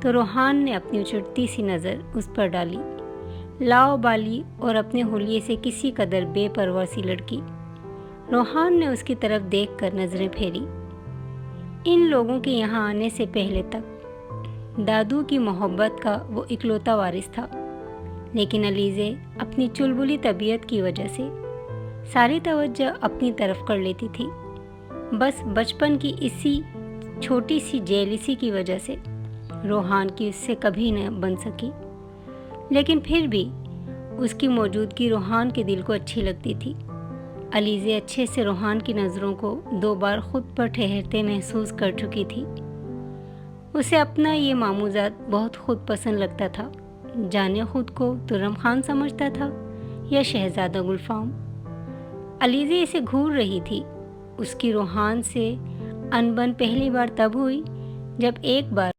تو روحان نے اپنی چڑھتی سی نظر اس پر ڈالی، لاؤبالی اور اپنے حلیے سے کسی قدر بے پرواہ سی لڑکی۔ روحان نے اس کی طرف دیکھ کر نظریں پھیری۔ ان لوگوں کے یہاں آنے سے پہلے تک دادو کی محبت کا وہ اکلوتا وارث تھا، لیکن علیزے اپنی چلبلی طبیعت کی وجہ سے ساری توجہ اپنی طرف کر لیتی تھی۔ بس بچپن کی اسی چھوٹی سی جیلیسی کی وجہ سے روحان کی اس سے کبھی نہ بن سکی، لیکن پھر بھی اس کی موجودگی روحان کے دل کو اچھی لگتی تھی۔ علیزے اچھے سے روحان کی نظروں کو 2 بار خود پر ٹھہرتے محسوس کر چکی تھی۔ اسے اپنا یہ ماموزاد بہت خود پسند لگتا تھا، جانے خود کو ترم خان سمجھتا تھا یا شہزادہ گلفام۔ علیزے اسے گھور رہی تھی۔ اس کی روحان سے انبن پہلی بار تب ہوئی جب ایک بار